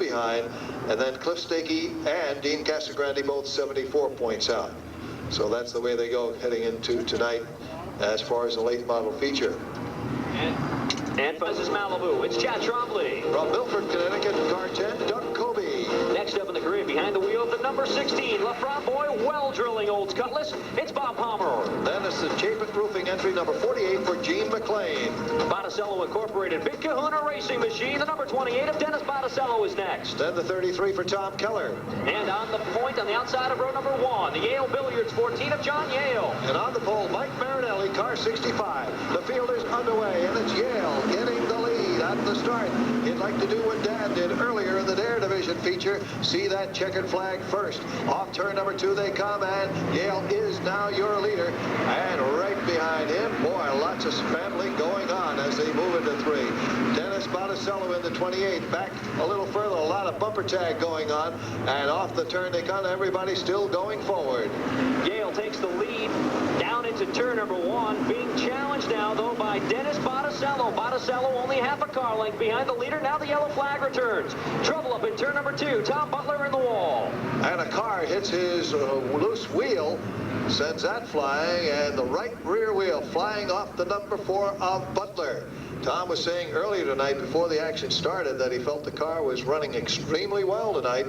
behind, and then Cliff Stakey and Dean Casagrande both 74 points out. So that's the way they go heading into tonight as far as the late model feature. And this is Malibu. It's Chad Trombley. From Milford, Connecticut, car 10, Doug Kobe. Next up in the grid, behind the wheel of the number 16, left front boy, well drilling Olds Cutlass. It's Bob Palmer. Then it's the Chapin Roofing entry number 48 for Gene McLean. Botticello Incorporated, Big Kahuna Racing Machine. The number 28 of Dennis Botticello is next. Then the 33 for Tom Keller. And on the point on the outside of row number 1, the Yale Billiards 14 of John Yale. And on the pole, Mike Marinelli, car 65. The field is underway, and it's Yale getting the lead at the start. He'd like to do what Dad did earlier in the Dare Division feature. See that checkered flag first. Off turn number 2 they come, and Yale is now your leader. And right behind him, boy, lots of scrambling going on as they move into 3. Dennis Botticello in the 28. Back a little further, a lot of bumper tag going on. And off the turn they come, everybody still going forward. Yale takes the lead down into turn number 1, being challenged now, though, by Dennis Botticello. Botticello only half a car length behind the leader. Now the yellow flag returns. Trouble up in turn number 2. Tom Butler in the wall. And a car hits his loose wheel, sends that flying, and the right rear wheel flying off the number 4 of Butler. Tom was saying earlier tonight, before the action started, that he felt the car was running extremely well tonight.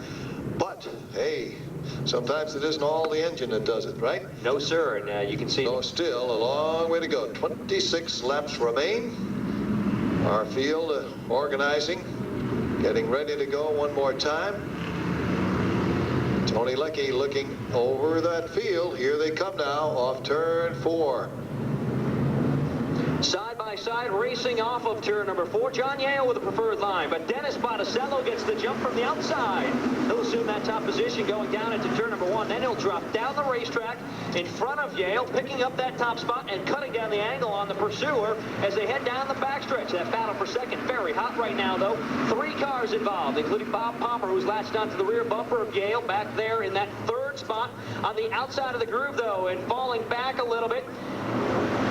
But, hey, sometimes it isn't all the engine that does it, right? No, sir, and you can see... So still a long way to go. 26 laps remain. Our field organizing, getting ready to go one more time. Tony Leckie looking over that field. Here they come now off turn 4. Side by side racing off of turn number 4. John Yale with the preferred line, but Dennis Botticello gets the jump from the outside. He'll assume that top position going down into turn number 1. Then he'll drop down the racetrack in front of Yale, picking up that top spot and cutting down the angle on the pursuer as they head down the backstretch. That battle for second, very hot right now, though. 3 cars involved, including Bob Palmer, who's latched onto the rear bumper of Yale back there in that 3rd spot. On the outside of the groove, though, and falling back a little bit,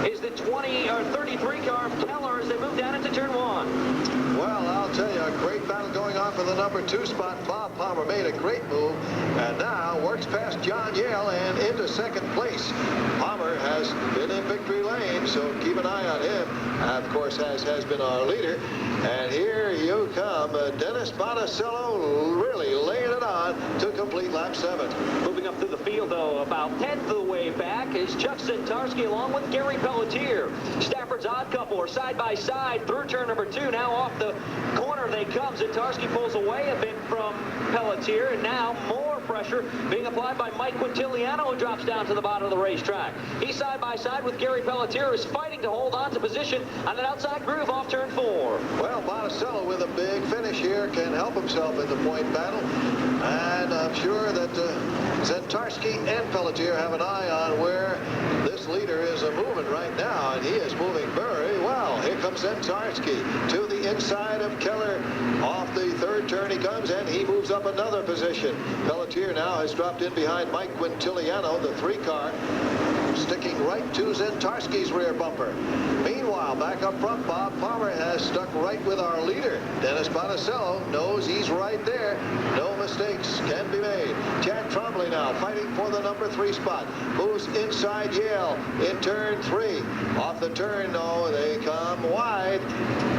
is the 33 car of Keller as they move down into turn 1. Well, I'll tell you, a great battle going on for the number 2 spot. Bob Palmer made a great move and now works past John Yale and into 2nd place. Palmer has been in victory lane, so keep an eye on him. Of course, has been our leader. And here you come, Dennis Botticello really laying it on to complete lap 7. Moving up through the field, though, about 10th of the way back is Chuck Zentarski along with Gary Pelletier. Stafford's odd couple are side by side through turn number 2. Now off the corner they come. Zentarski pulls away a bit from Pelletier, and now more pressure being applied by Mike Quintiliano, who drops down to the bottom of the racetrack. He's side by side with Gary Pelletier, who's fighting to hold on to position on an outside groove off turn 4. Well, Botticello with a big finish here can help himself in the point battle, and I'm sure that Zentarski and Pelletier have an eye on where this leader is moving right now, and he is moving very well. Here comes Zentarski to the inside of Keller. Off the 3rd turn he comes, and he moves up another position. Pelletier now has dropped in behind Mike Quintiliano, the 3 car, sticking right to Zentarski's rear bumper. Meanwhile, back up front, Bob Palmer has stuck right with our leader. Dennis Botticello knows he's right there. No mistakes can be made. Chad Trombley now fighting for the number 3 spot. Moves inside Yale in turn 3. Off the turn, though, they come wide.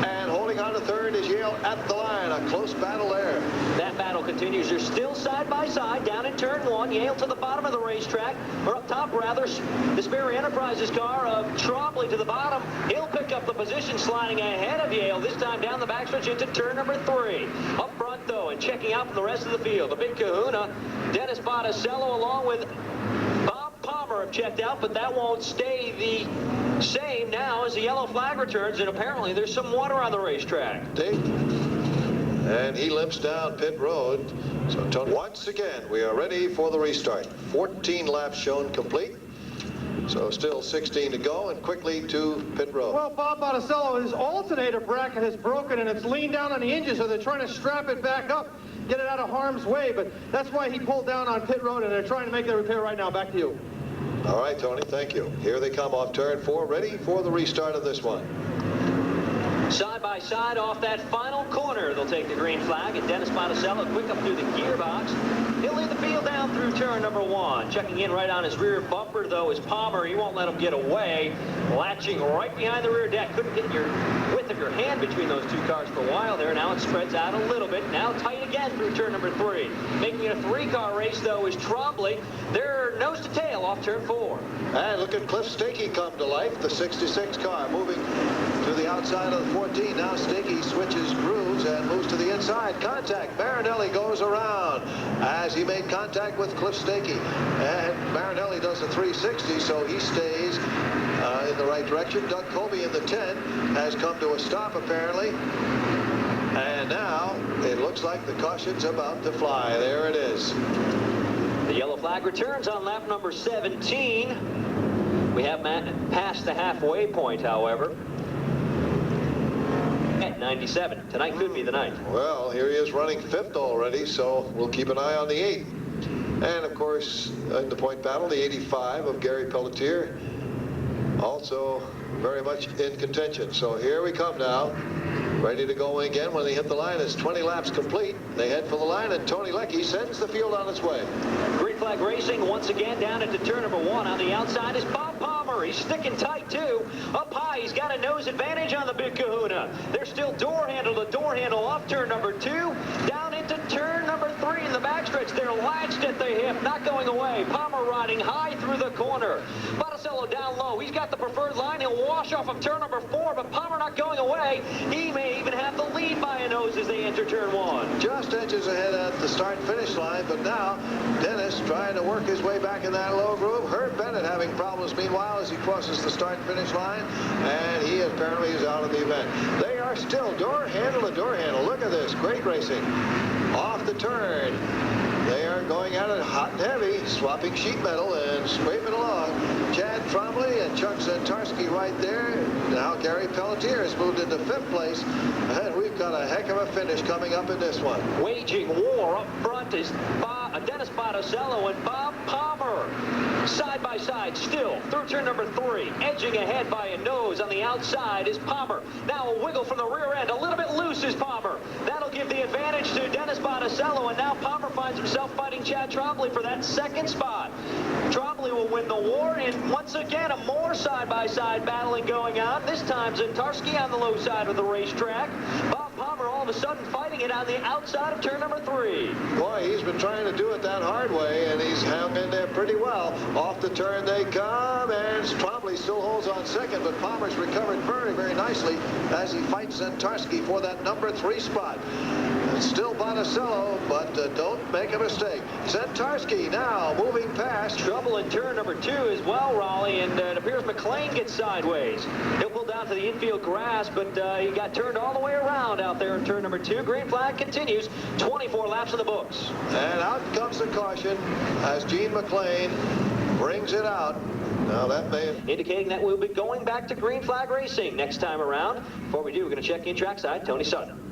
And holding on to 3rd is Yale at the line. A close battle there. That battle continues. They're still side by side down in turn 1. Yale to the bottom of the racetrack, or up top rather. The Sperry Enterprises car of Trombley to the bottom. He'll pick up the position sliding ahead of Yale, this time down the backstretch into turn number 3. Up front, though, and checking out from the rest of the field, the Big Kahuna, Dennis Botticello along with Bob Palmer have checked out, but that won't stay the same now as the yellow flag returns, and apparently there's some water on the racetrack. And he limps down pit road. So Tony, once again, we are ready for the restart. 14 laps shown complete. So still 16 to go, and quickly to pit road. Well, Bob Botticello, his alternator bracket has broken, and it's leaned down on the engine, so they're trying to strap it back up, get it out of harm's way. But that's why he pulled down on pit road, and they're trying to make that repair right now. Back to you. All right, Tony, thank you. Here they come off turn 4, ready for the restart of this one. Side by side off that final corner, they'll take the green flag, and Dennis Monticello quick up through the gearbox. He'll lead the field down through turn number 1. Checking in right on his rear bumper, though, is Palmer. He won't let him get away. Latching right behind the rear deck. Couldn't get your width of your hand between those two cars for a while there. Now it spreads out a little bit. Now tight again through turn number 3. Making it a 3-car race, though, is Trombley. They're nose to tail off turn 4. And look at Cliff Stakey come to life. The 66 car moving to the outside of the 14. Now Stakey switches grooves and moves to the inside. Contact. Marinelli goes around as he made contact with Cliff Stakey. And Marinelli does a 360, so he stays in the right direction. Doug Colby in the 10 has come to a stop, apparently. And now it looks like the caution's about to fly. There it is. The yellow flag returns on lap number 17. We have passed the halfway point, however, at 97. Tonight could be the night. Well, here he is running 5th already, so we'll keep an eye on the 8th. And, of course, in the point battle, the 85 of Gary Pelletier, also very much in contention. So here we come now, ready to go again. When they hit the line, it's 20 laps complete. They head for the line, and Tony Leckie sends the field on its way. Green flag racing once again down into turn number 1. On the outside is Bob Palmer. He's sticking tight, too. Up high, he's got a nose advantage on the Big Kahuna. They're still door handle to door handle off turn number 2. Down into turn number 3 in the backstretch. They're latched at the hip, not going away. Palmer riding high through the corner. Monticello down low. He's got the preferred line. He'll wash off of turn number 4, but Palmer not going away. He may even have the lead by a nose as they enter turn 1. Just inches ahead at the start-finish line, but now Dennis trying to work his way back in that low groove. Herb Bennett having problems meanwhile as he crosses the start-finish line, and he apparently is out of the event. They are still door handle to door handle. Look at this, great racing. Off the turn. They are going at it hot and heavy, swapping sheet metal and scraping along. Chad Trombley and Chuck Zentarski right there. Now Gary Pelletier has moved into 5th place, and we've got a heck of a finish coming up in this one. Waging war up front is Dennis Monticello and Bob Palmer. Side by side still through turn number 3. Edging ahead by a nose on the outside is Palmer. Now a wiggle from the rear end. A little bit loose is Palmer. That'll give the advantage to Dennis Monticello, and now Palmer finds himself fighting Chad Trombley for that 2nd spot. Trombley will win the war, and once again a more side-by-side battling going on. This time Zentarski on the low side of the racetrack. Bob Palmer all of a sudden fighting it on the outside of turn number 3. Boy, he's been trying to do it that hard way, and he's hung in there pretty well. Off the turn they come, and Trombley still holds on 2nd, but Palmer's recovered very, very nicely as he fights Zentarski for that number 3 spot. It's still Monticello, but don't make a mistake. Zentarski now moving past. Trouble in turn number 2 as well, Raleigh, and it appears McLean gets sideways. He'll pull down to the infield grass, but he got turned all the way around out there in turn number 2. Green flag continues. 24 laps in the books. And out comes the caution as Gene McLean brings it out. Now that may... Indicating that we'll be going back to green flag racing next time around. Before we do, we're going to check in trackside. Tony Sutton.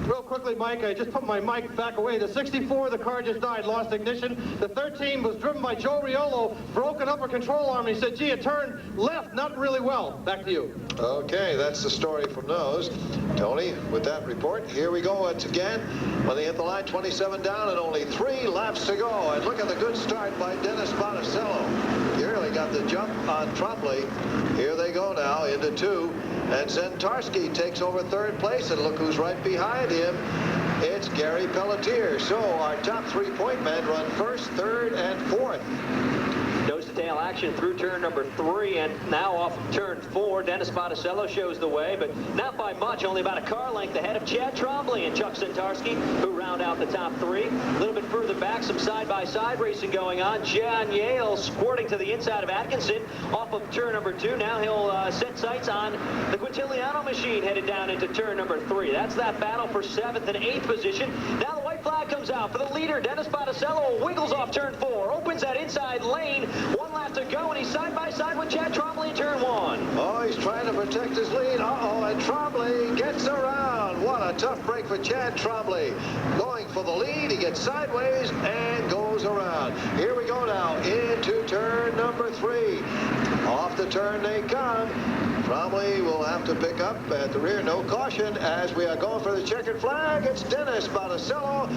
Real quickly, Mike, I just put my mic back away. The 64, the car just died, lost ignition. The 13 was driven by Joe Riolo, broken upper control arm. He said, gee, it turned left, not really well. Back to you. Okay, that's the story from those. Tony, with that report, here we go once again. When they hit the line, 27 down and only 3 laps to go. And look at the good start by Dennis Monticello. He really got the jump on Trombley. Here they go now into 2. And Zentarski takes over 3rd place, and look who's right behind him. It's Gary Pelletier. So our top 3-point men run 1st, 3rd, and 4th. Nose-to-tail action through turn number 3, and now off of turn 4. Dennis Monticello shows the way, but not by much, only about a car length ahead of Chad Trombley and Chuck Zentarski, who round out the top 3. A little bit further back, some side-by-side racing going on. John Yale squirting to the inside of Atkinson off of turn number 2. Now he'll set sights on the Quintiliano machine headed down into turn number 3. That's that battle for 7th and 8th position. Now the white flag comes out for the leader. Dennis Monticello wiggles off turn 4, opens that inside lane. 1 lap to go, and he's side-by-side with Chad Trombley in turn 1. Oh, he's trying to protect his lead. Uh-oh, and Trombley gets around. What a tough break for Chad Trombley. Going for the lead, he gets sideways and goes around. Here we go now into turn number 3. Off the turn they come. Trombley will have to pick up at the rear. No caution as we are going for the checkered flag. It's Dennis Botticello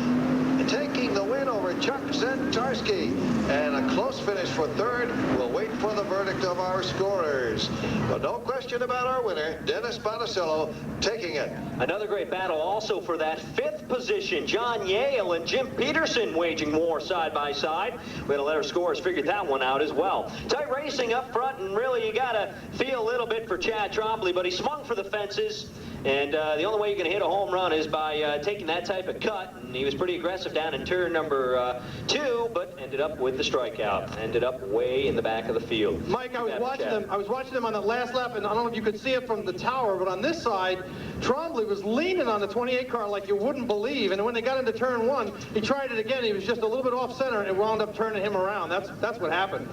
taking the win over Chuck Zentarski. And a close finish for third. We'll wait for the verdict of our scorers. But no question about our winner, Dennis Botticello taking it. Another great battle also for that 5th position. John Yale and Jim Peterson waging war side by side. We had to let our scorers figure that one out as well. Tight racing up front, and really you got to feel a little bit for Chad Trombley, but he swung for the fences. And the only way you can hit a home run is by taking that type of cut. And he was pretty aggressive down in turn number 2, but ended up with the strikeout. Ended up way in the back of the field. Mike, I was watching them on that last lap, and I don't know if you could see it from the tower, but on this side, Trombley was leaning on the 28 car like you wouldn't believe. And when they got into turn 1, he tried it again. He was just a little bit off center, and it wound up turning him around. That's what happened.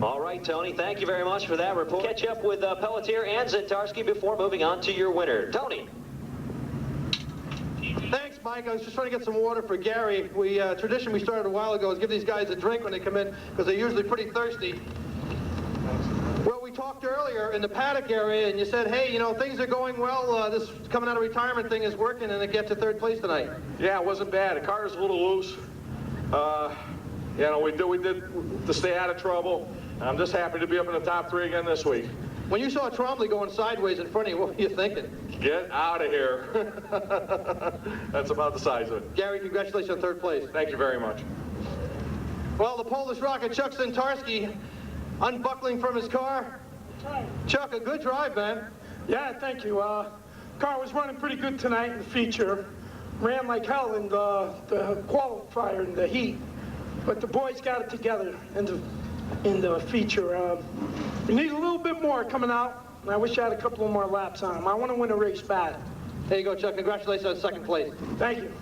All right, Tony, thank you very much for that report. Catch up with Pelletier and Zentarski before moving on to your winner. Tony. Thanks, Mike. I was just trying to get some water for Gary. Tradition we started a while ago is give these guys a drink when they come in because they're usually pretty thirsty. Well, we talked earlier in the paddock area, and you said, hey, you know, things are going well. This coming out of retirement thing is working, and it gets to third place tonight. Yeah, it wasn't bad. The car is a little loose. You know, we did to stay out of trouble. I'm just happy to be up in the top 3 again this week. When you saw Trombley going sideways in front of you, what were you thinking? Get out of here. That's about the size of it. Gary, congratulations on third place. Thank you very much. Well, the Polish rocket, Chuck Zentarski, unbuckling from his car. Chuck, a good drive, man. Yeah, thank you. Car was running pretty good tonight in the feature. Ran like hell in the qualifier in the heat. But the boys got it together in the feature. We need a little bit more coming out. I wish I had a couple of more laps on them. I want to win a race bad. There you go, Chuck. Congratulations on second place. Thank you.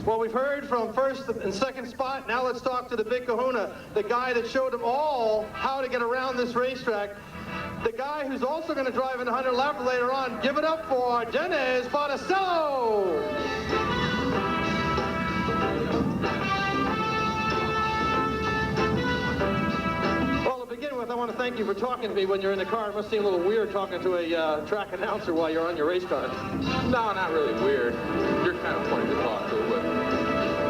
Well, we've heard from first and second spot. Now let's talk to the big kahuna, the guy that showed them all how to get around this racetrack. The guy who's also going to drive in 100 lap later on. Give it up for Dennis Botticello. I want to thank you for talking to me when you're in the car. It must seem a little weird talking to a track announcer while you're on your race car. No, not really weird. You're kind of funny to talk to, but...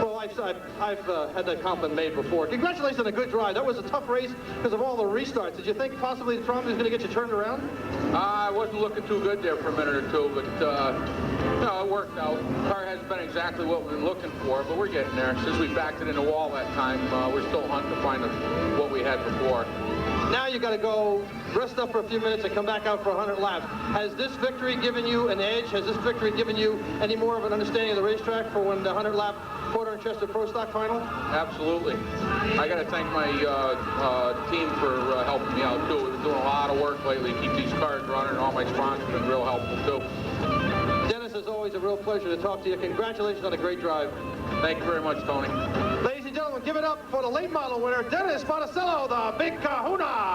Well, I've had that compliment made before. Congratulations on a good drive. That was a tough race because of all the restarts. Did you think possibly the Trombley was going to get you turned around? I wasn't looking too good there for a minute or two, but no, it worked out. The car hasn't been exactly what we've been looking for, but we're getting there. Since we backed it in the wall that time, we're still hunting to find what we had before. Now you got to go rest up for a few minutes and come back out for 100 laps. Has this victory given you an edge? Has this victory given you any more of an understanding of the racetrack for when the 100-lap Porter and Chester Pro Stock final? Absolutely. I got to thank my team for helping me out, too. We've been doing a lot of work lately to keep these cars running, and all my sponsors have been real helpful, too. Dennis, it's always a real pleasure to talk to you. Congratulations on a great drive. Thank you very much, Tony. Ladies and gentlemen, give it up for the late model winner, Dennis Botticello, the big kahuna.